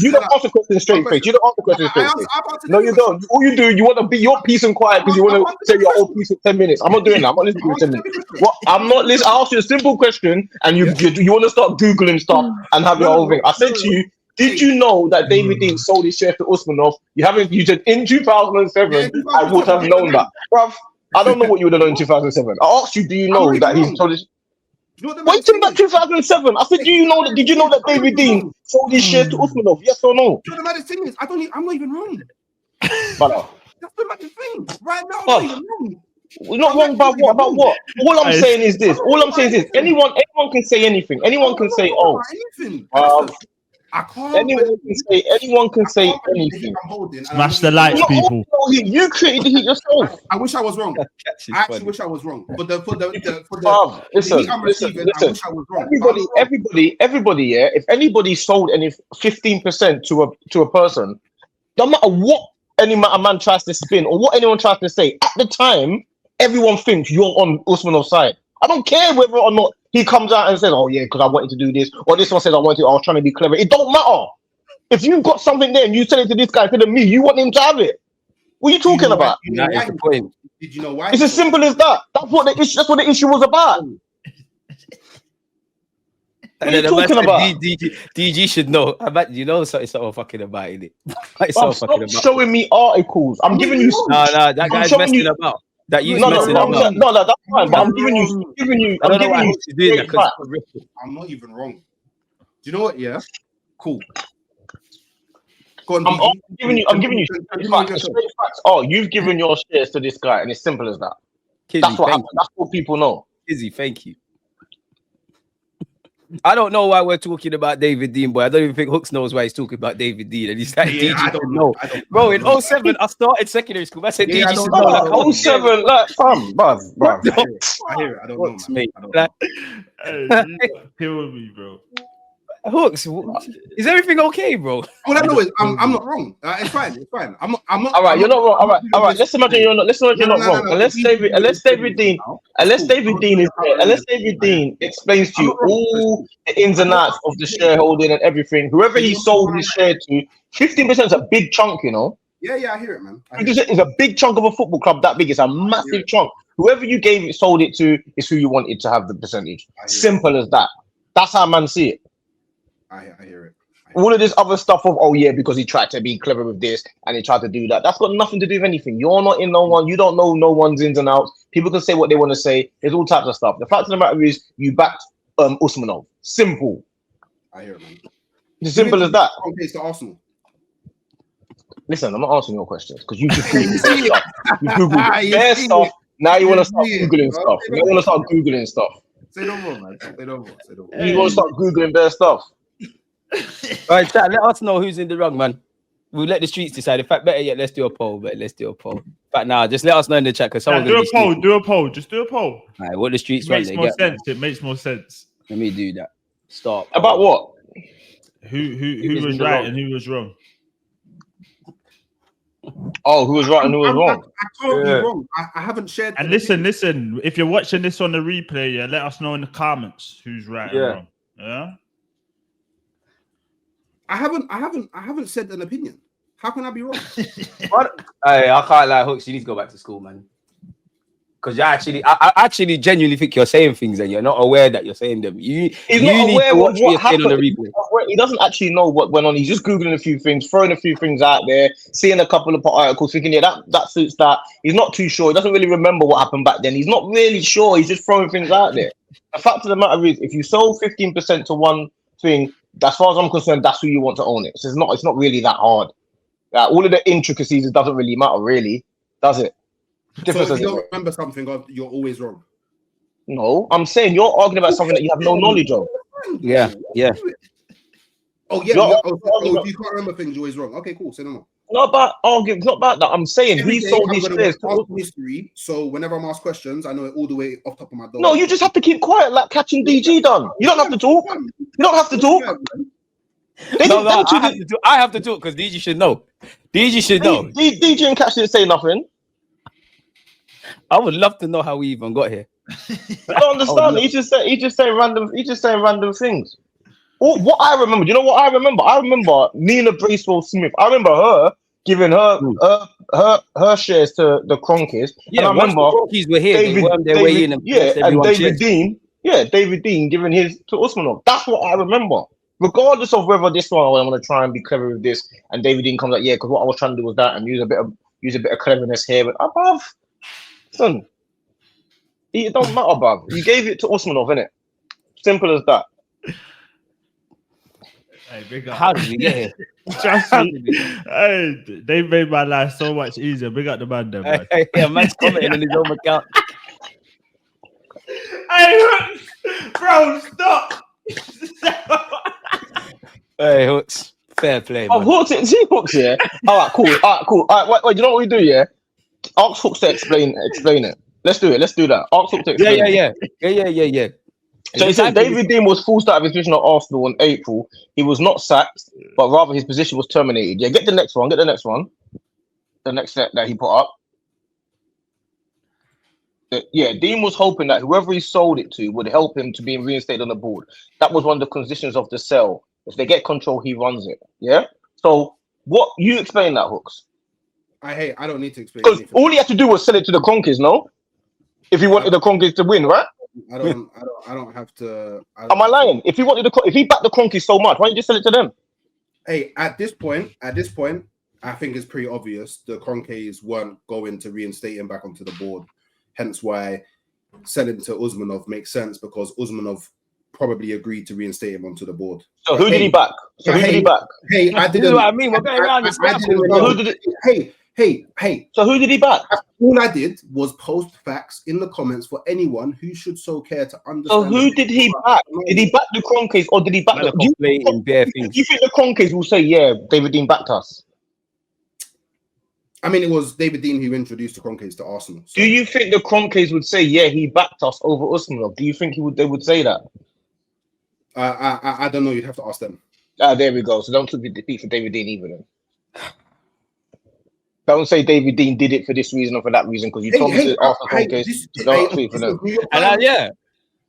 you don't answer questions straight face. You don't answer questions straight face. No, you don't. All you do, you want to be your peace and quiet because you want to say your whole piece in 10 minutes. I'm not doing that. I'm not listening to you in 10 minutes. What? I'm not listening. I asked you a simple question and you want to start googling stuff and have your whole thing. I said to you, did you know that David Dein sold his shares to Usmanov? You said in 2007. I would have known that, bruv. I don't know what you would have known in 2007. I asked you, do you know that he's sold his... Wait till that 2007. I said, did you know that David Dein sold his shares to Usmanov? Yes or no? The maddest thing is, I'm not even wrong. But that's the maddest thing. Right now, I'm not even wrong. We're not wrong about what? About what? All I'm saying is this. Anyone can say anything. Anyone can say, oh, anyone can say anything. Smash the lights, people. You created the heat yourself. I wish I was wrong. I actually wish I was wrong. Listen. I wish I was wrong. Everybody, yeah. If anybody sold any 15% to a person, no matter what any man tries to spin or what anyone tries to say, at the time, everyone thinks you're on Usmanov's side. I don't care whether or not he comes out and says, oh yeah, because I wanted to do this, or this one says I was trying to be clever. It don't matter. If you've got something there and you sell it to this guy, to me, you want him to have it. What are you talking about? That is the point. Did you know why? It's as simple as that. That's what the issue was about. What are you talking about? DG should know. I bet you know something fucking about it. Stop showing me articles. I'm giving you. No, that guy's messing about. That you messing about. No, that's fine. But I'm giving you. I'm not even wrong. Do you know what? Yeah. Cool. Go on, I'm giving you straight facts. Oh, you've given your shares to this guy, and it's simple as that. Kizzy, that's what people know. Kizzy, thank you. I don't know why we're talking about David Dein, boy. I don't even think Hooks knows why he's talking about David Dein. And he's like, I don't know. Bro, in 07, I started secondary school. I said, DG should know. Like, 07, like, bruv. I hear it. I don't know, man. Kill me, bro. Hooks, is everything okay, bro? All I know is I'm not wrong. It's fine. I'm not. All right, you're not wrong. All right. Let's imagine you're not. Let's imagine you're not wrong. Unless David Dein explains to you all the ins and outs of the shareholding and everything. Whoever he sold his share to, 15% is a big chunk, you know. Yeah, I hear it, man. It's a big chunk of a football club that big. It's a massive chunk. Whoever you sold it to is who you wanted to have the percentage. Simple as that. That's how man see it. I hear it. All of this other stuff of, oh yeah, because he tried to be clever with this and he tried to do that. That's got nothing to do with anything. You're not in no one. You don't know no one's ins and outs. People can say what they want to say. There's all types of stuff. The fact of the matter is, you backed Usmanov. Simple. I hear it, man. As simple as that. It's to Arsenal. Listen, I'm not answering your questions because you just Googled stuff. You Googled their stuff. Now you want to start Googling stuff. You want to start Googling stuff. Say no more, man. Say no more. You want to start Googling their stuff. All right, chat, let us know who's in the wrong, man. We'll let the streets decide. In fact, better yet, let's do a poll. But let's do a poll. But now, just let us know in the chat because someone's do a poll. Just do a poll. All right, what the streets want. It makes more sense. Let me do that. Stop. About what? Who was right and who was wrong? Oh, who was right and who was wrong? I can't be wrong. I haven't shared. And listen. If you're watching this on the replay, let us know in the comments who's right and wrong. Yeah. I haven't said an opinion. How can I be wrong? Hey, I can't lie, Hooks. You need to go back to school, man. Because I actually genuinely think you're saying things and you're not aware that you're saying them. He's not aware of what happened on the replay. He doesn't actually know what went on. He's just Googling a few things, throwing a few things out there, seeing a couple of articles, thinking, yeah, that suits that. He's not too sure. He doesn't really remember what happened back then. He's not really sure. He's just throwing things out there. The fact of the matter is, if you sold 15% to one thing, as far as I'm concerned, that's who you want to own it. So it's not really that hard. All of the intricacies, it doesn't really matter, really, does it? So if you don't remember something, you're always wrong. No, I'm saying you're arguing about something that you have no knowledge of. Yeah. Oh, yeah. If you can't remember things, you're always wrong. Okay, cool. Say no more. Not about arguing. It's not about that. I'm saying he sold his shares to history. So whenever I'm asked questions, I know it all the way off top of my dome. No, you just have to keep quiet, like catching DG done. You don't have to talk. You don't have to talk. I have to talk because DG should know. DG should know. DG and Catch didn't say nothing. I would love to know how we even got here. I don't understand. He's just saying random things. What I remember, you know what I remember? I remember Nina Bracewell Smith. I remember her giving her shares to the Cronkies. Yeah, and I remember the Cronkies were here. They wormed their way in and David Dean. Yeah, David Dean giving his to Usmanov. That's what I remember. Regardless of whether this one I'm going to try and be clever with this, and David Dean comes like, yeah, because what I was trying to do was that, and use a bit of cleverness here, but above, son, it don't matter, above. You gave it to Usmanov, innit? Simple as that. Hey, big up. How did we get here? Trust me. Hey, they made my life so much easier. Big up the man there, man. Yeah, man's commenting on his own account. Hey, bro, stop. Hey, Hooks. Fair play, man. Hooks, see Hooks, yeah? All right, cool. All right, wait, you know what we do, yeah? Ask Hooks to explain it. Let's do it. Let's do that. Ask Hooks to explain Yeah. So he said David Dean was forced out of his position at Arsenal in April. He was not sacked, but rather his position was terminated. Yeah, get the next one. The next set that he put up. Yeah, Dean was hoping that whoever he sold it to would help him to be reinstated on the board. That was one of the conditions of the sale. If they get control, he runs it. Yeah. So what you explain that, Hooks? I don't need to explain. Because all he had to do was sell it to the Cronkies, no? If he wanted the Cronkies to win, right? I don't have to. Am I lying? If he backed the Cronkies so much, why don't you just sell it to them? Hey, at this point, I think it's pretty obvious the Cronkies weren't going to reinstate him back onto the board. Hence why selling to Usmanov makes sense, because Usmanov probably agreed to reinstate him onto the board. So who did he back? Hey, I didn't. What I mean, we're going around this. Hey. So who did he back? All I did was post facts in the comments for anyone who should so care to understand. So who did he back? Did he back the Cronkies or did he back the? Do you think the Cronkies will say, yeah, David Dean backed us? I mean, it was David Dean who introduced the Cronkies to Arsenal. So. Do you think the Cronkies would say, yeah, he backed us over Usmanov? Do you think they would say that? I don't know. You'd have to ask them. There we go. So don't take the defeat for David Dean either then. Don't say David Dean did it for this reason or for that reason, because you told me to ask the Cronkies. So don't tweet for them.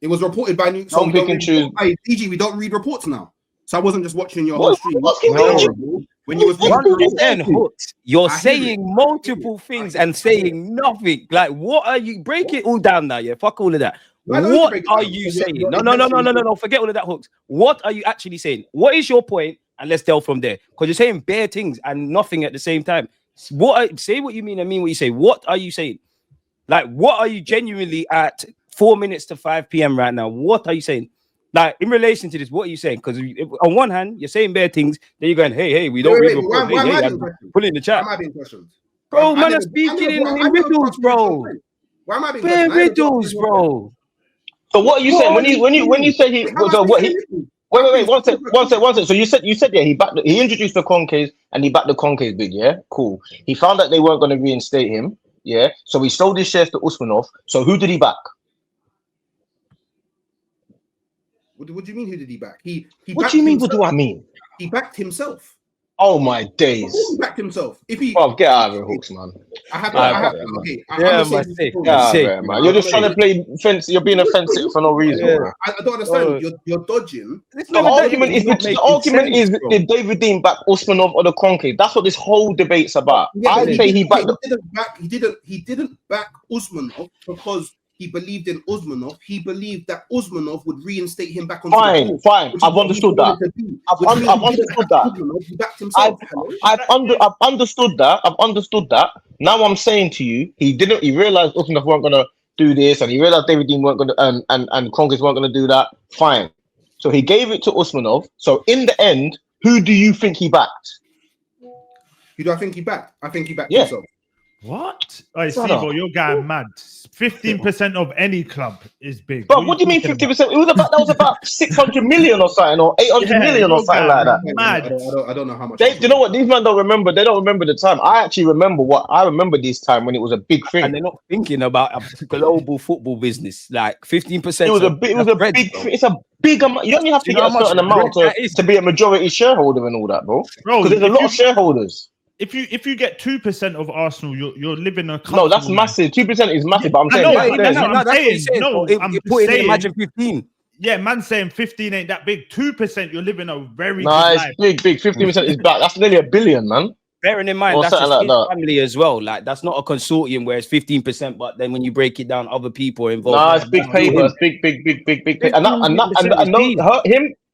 It was reported by New. Don't pick and choose. DG, we don't read reports now. So I wasn't just watching your whole stream. When you was you're saying multiple things and saying nothing. Like, what are you? Break it all down now. Yeah, fuck all of that. What are you saying? No. Forget all of that, Hooks. What are you actually saying? What is your point? And let's delve from there. Because you're saying bare things and nothing at the same time. Say what you mean and mean what you say. What are you saying? Like, what are you genuinely at 4 minutes to 5 p.m. right now? What are you saying? Like, in relation to this, what are you saying? Because on one hand, you're saying bare things, then you're going, hey, we don't read reports. Put it in the chat. Why am I being questioned? Bro, man, I'm speaking in riddles, bro. Why am I being questioned? Riddles, bro. So what are you saying? When you say he so what he wait, one second. So you said yeah, he introduced the Cronkies and he backed the Cronkies big, yeah? Cool. He found out they weren't going to reinstate him, yeah? So he sold his shares to Usmanov. So who did he back? What do you mean? Who did he back? What do you mean? What do I mean? He backed himself. Oh my days! He backed himself. If he, get out of here, Hooks, man. Man. You're just trying to play fence. You're being offensive for no reason. Yeah. I don't understand. You're dodging. The argument is did David Dean back Usmanov or the Cronkies? That's what this whole debate's about. Yeah, I say he didn't back Usmanov because he believed in Usmanov. He believed that Usmanov would reinstate him back on. Fine. I've understood that. I've understood that. Now I'm saying to you, he realized Usmanov weren't gonna do this, and he realized David Dean weren't gonna and Cronkies weren't gonna do that. Fine. So he gave it to Usmanov. So in the end, who do you think he backed? Who do I think he backed? I think he backed himself. What? Oh, Sibo, you're going mad. 15% of any club is big. But what do you mean 50%? That was about 600 million or something, or 800 million or something like that. Mad. I don't know how much. Do you know what? These men don't remember. They don't remember the time. I actually remember this time when it was a big thing. And they're not thinking about a global football business. Like 15%. It was a big. It's a big amount. You don't even have to get a certain amount to be a majority shareholder and all that, bro. Because there's a lot of shareholders. If you get 2% of Arsenal, you're living a. No, that's massive. 2% is massive. But I'm saying, imagine 15. Yeah, man, saying 15 ain't that big. 2%, you're living a very. Nah, it's big. 15% is back. That's nearly $1 billion, man. Bearing in mind, that's just his family as well. Like, that's not a consortium where it's 15%, but then when you break it down, other people are involved. Nah, it's big paper. It's big paper. And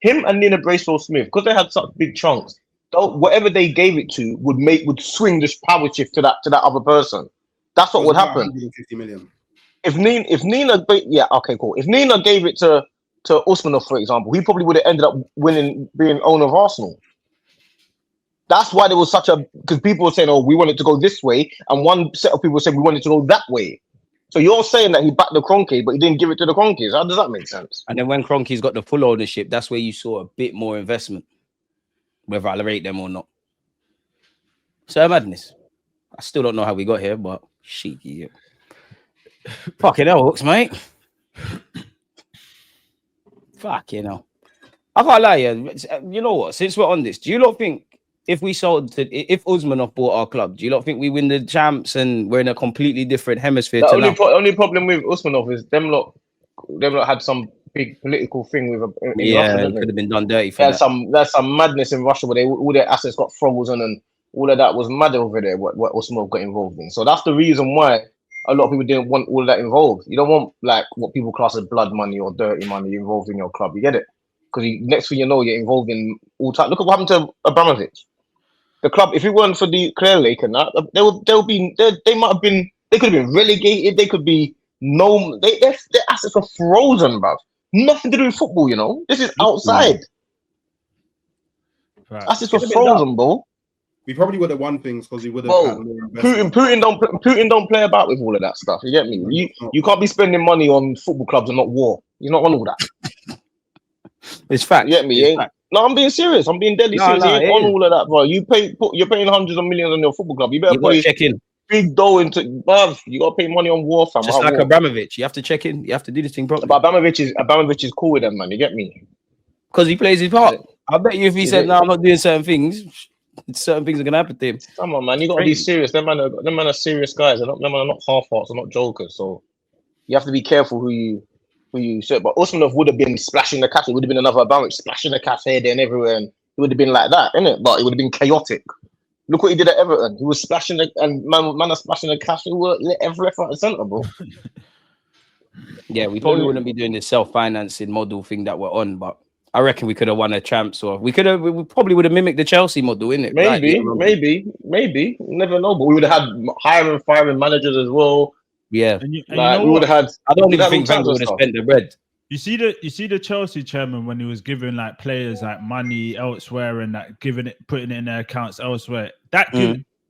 him and Nina Bracewell-Smith, because they had such big chunks, whatever they gave it to would swing this power shift to that other person. That's what would happen. 150 million. If Nina, yeah, okay, cool. If Nina gave it to Usmanov, for example, he probably would have ended up being owner of Arsenal. That's why there was because people were saying, "Oh, we want it to go this way," and one set of people said we want it to go that way. So you're saying that he backed the Kroenke, but he didn't give it to the Kroenkes. How does that make sense? And then when Kroenke's got the full ownership, that's where you saw a bit more investment, whether I rate them or not. So madness. I still don't know how we got here, but cheeky. Fucking hell, Hooks, mate. Fucking hell. I can't lie, you know what? Since we're on this, do you not think if Usmanov bought our club, do you not think we win the champs and we're in a completely different hemisphere? The only problem with Usmanov is them lot had some big political thing with Russia, it could have been done dirty. There's some madness in Russia where all their assets got frozen and all of that was mad over there. What Usmanov got involved in. So that's the reason why a lot of people didn't want all of that involved. You don't want like what people class as blood money or dirty money involved in your club. You get it? Because next thing you know, you're involved in all time. Look at what happened to Abramovich. The club, if it weren't for the Clear Lake and that, they could have been relegated. They could be their assets are frozen, bruv. Nothing to do with football, you know. This is outside. Right. Assets were frozen, bro. We probably would have won things because we would have had more investment. Putin don't play about with all of that stuff. You get me? You can't be spending money on football clubs and not war. You're not on all that. It's fact. You get me? No, I'm being serious. I'm being deadly serious. You ain't on all of that, bro. You're paying hundreds of millions on your football club. You better put check in. Big dough into, bruv. You gotta pay money on war, fam. Just like Abramovich, you have to check in. You have to do this thing properly. But Abramovich is cool with them, man. You get me? Because he plays his part. I bet you if he said, "No, I'm not doing certain things," certain things are gonna happen to him. Come on, man. You gotta be serious. Them man are serious guys. Them man are not half-hearts. They're not jokers. So you have to be careful who you say. But Usmanov would have been splashing the cash. It would have been another Abramovich splashing the cash here, there, and everywhere, and it would have been like that, innit? But it would have been chaotic. Look what he did at Everton. He was splashing and man are splashing the cash. He would every left, right, and centre, bro. Yeah, we probably wouldn't be doing this self-financing model thing that we're on, but I reckon we could have won a champs, or we probably would have mimicked the Chelsea model, innit? Maybe. Never know, but we would have had hiring, firing managers as well. Yeah, we would have had. I don't even think Wenger would have spent the bread. You see the Chelsea chairman when he was giving like players like money elsewhere and that putting it in their accounts elsewhere.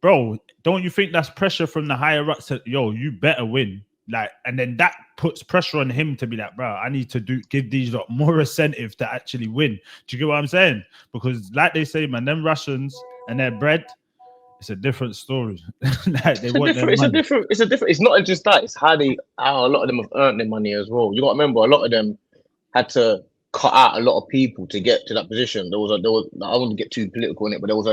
Bro, don't you think that's pressure from the higher ups? Yo, you better win. Like, and then that puts pressure on him to be like, bro, I need to give these lot more incentive to actually win. Do you get what I'm saying? Because like they say, man, them Russians and their bread, it's a different story. Like It's not just that. It's how a lot of them have earned their money as well. You got to remember, a lot of them had to cut out a lot of people to get to that position. There was I don't want to get too political in it, but there was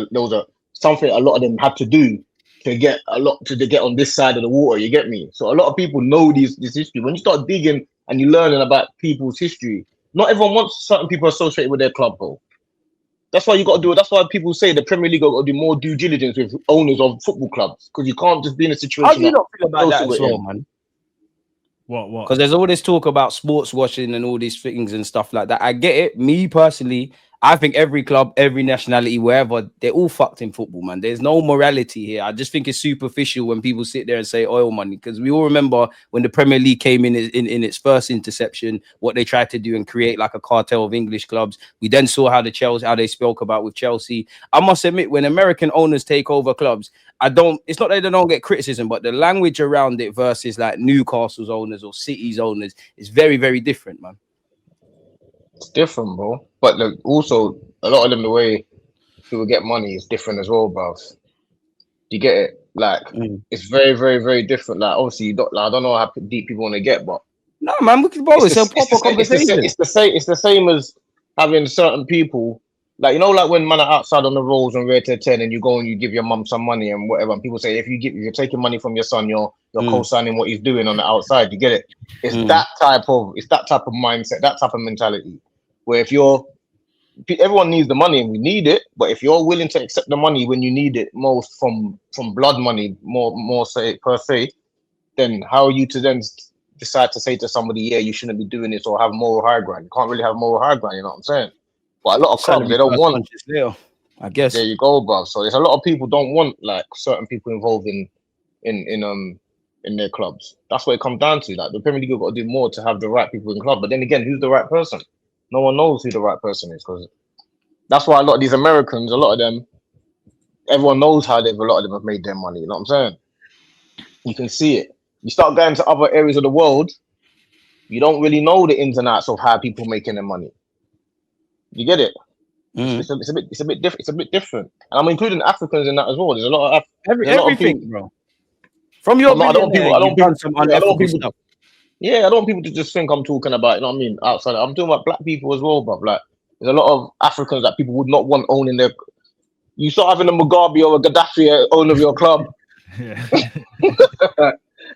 something a lot of them had to do to get on this side of the water. You get me? So a lot of people know this history. When you start digging and you're learning about people's history, not everyone wants certain people associated with their club, bro. That's why you got to do it. That's why people say the Premier League got to do more due diligence with owners of football clubs, because you can't just be in a situation. How do you not feel about that as well, man? What? Because there's all this talk about sports washing and all these things and stuff like that. I get it. Me personally, I think every club, every nationality, wherever, they're all fucked in football, man. There's no morality here. I just think it's superficial when people sit there and say oil money, because we all remember when the Premier League came in its first interception, what they tried to do and create like a cartel of English clubs. We then saw how they spoke about with Chelsea. I must admit, when American owners take over clubs, it's not that they don't get criticism, but the language around it versus like Newcastle's owners or City's owners is very, very different, man. It's different, bro. But also, a lot of them, the way people get money is different as well, bro. You get it? Like, it's very, very, very different. Like, obviously, I don't know how deep people want to get, but no, man, it's a proper conversation. It's the same as having certain people. Like, you know, like when man are outside on the roads and Red to 10 and you go and you give your mum some money and whatever, and people say if you're taking money from your son, you're co-signing what he's doing on the outside. You get it? It's that type of mindset, that type of mentality, where everyone needs the money and we need it, but if you're willing to accept the money when you need it most from blood money, more say per se, then how are you to then decide to say to somebody, yeah, you shouldn't be doing this or have moral high ground? You can't really have moral high ground, you know what I'm saying? But a lot of clubs, they don't want. I guess. There you go, bro. So there's a lot of people don't want like certain people involved in their clubs. That's what it comes down to. Like the Premier League have got to do more to have the right people in club. But then again, who's the right person? No one knows who the right person is, because that's why a lot of these Americans, a lot of them, everyone knows how a lot of them have made their money. You know what I'm saying? You can see it. You start going to other areas of the world, you don't really know the ins and outs of how people making their money. You get it? It's a bit different. It's a bit different, and I'm including Africans in that as well. There's a lot of everything, bro. From your, I don't want people to just think I'm talking about, you know what I mean, outside. I'm talking about black people as well, but like, there's a lot of Africans that people would not want owning their. You start having a Mugabe or a Gaddafi owner of your club.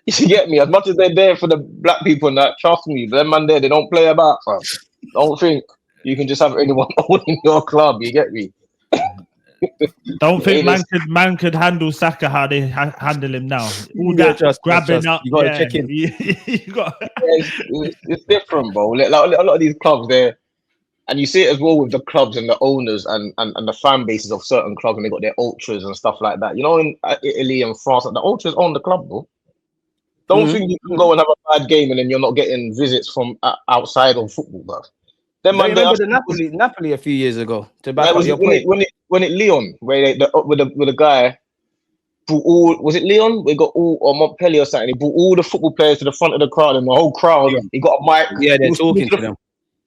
You get me? As much as they're there for the black people and that, trust me, them man there, they don't play about, fam. Don't think you can just have anyone owning your club. You get me? Don't think man could handle Saka how they handle him now. All that just grabbing up. You got to check in. It's different, bro. Like a lot of these clubs there, and you see it as well with the clubs and the owners and the fan bases of certain clubs, and they got their ultras and stuff like that. You know, in Italy and France, the ultras own the club, bro. Don't think you can go and have a bad game and then you're not getting visits from outside of football, bro. Then remember the Napoli a few years ago to back up your point. When it Lyon, where with the guy brought all, was it Lyon? We got all, or Montpellier or something. He brought all the football players to the front of the crowd, and the whole crowd. Yeah. He got a mic. Yeah, they're talking to them,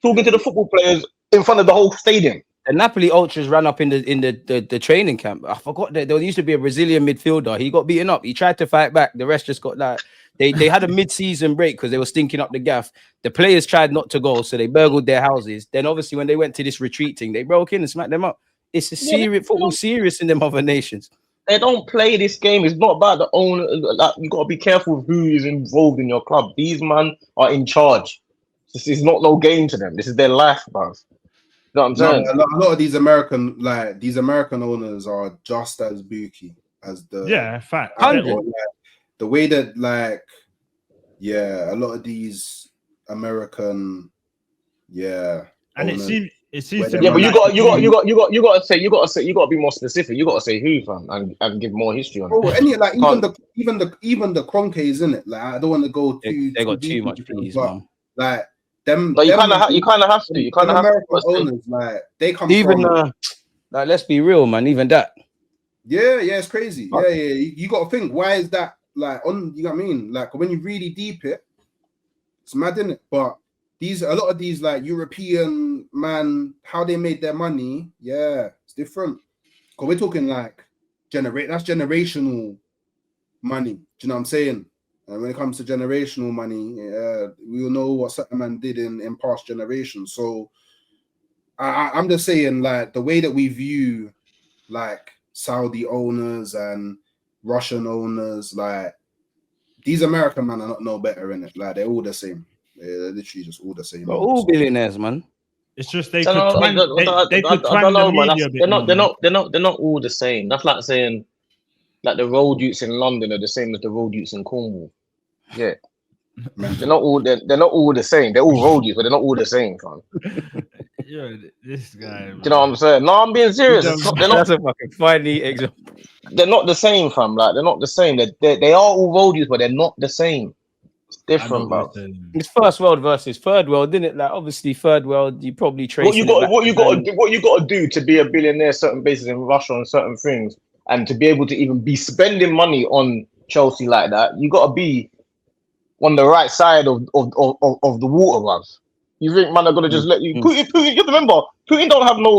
talking to the football players in front of the whole stadium. The Napoli ultras ran up in the training camp. I forgot that there used to be a Brazilian midfielder. He got beaten up. He tried to fight back. The rest just got like. They had a mid-season break because they were stinking up the gaff. The players tried not to go, so they burgled their houses. Then obviously when they went to this retreat thing, they broke in and smacked them up. It's a serious football, serious in them other nations. They don't play this game. It's not about the owner. Like, you got to be careful with who is involved in your club. These men are in charge. This is not no game to them. This is their life, bro. You know what I'm saying? A lot of these American owners are just as booky as the fact. The way that, like, a lot of these American, and owners, it seems to be. Yeah, but you got to be more specific. You got to say who, fam, and give more history on it. Even the Cronkies, in it. Like, I don't want to go too. They got too much peas, man. Like them. But you kind of have to. You kind of have American owners, like they come even from. Like, let's be real, man. Even that. Yeah, it's crazy. Yeah. You got to think, why is that? Like, you know what I mean? Like, when you really deep it, it's mad, isn't it? But a lot of these like European man, how they made their money, it's different. Because we're talking like that's generational money. Do you know what I'm saying? And when it comes to generational money, we all know what certain man did in past generations. So I'm just saying, like, the way that we view like Saudi owners and Russian owners, like, these American men are not no better in it. Like, they're all the same. They're literally just all the same. But all billionaires, man. It's just they could twang the media. They're not all the same. That's like saying like the road youths in London are the same as the road youths in Cornwall. Yeah. They're not all the same. They're all roadies, but they're not all the same, fam. Yeah, this guy. Do you know what I'm saying? No, I'm being serious. That's a fucking funny example. They're not the same, fam. Like they're not the same. They are all roadies, but they're not the same. It's different, bro. It's first world versus third world, didn't it? Like obviously, third world, you probably trace what you got to do to be a billionaire. Certain bases in Russia on certain things, and to be able to even be spending money on Chelsea like that, you got to be on the right side of the water, bruv. You think man are gonna just let you? Putin, you have to remember, Putin don't have no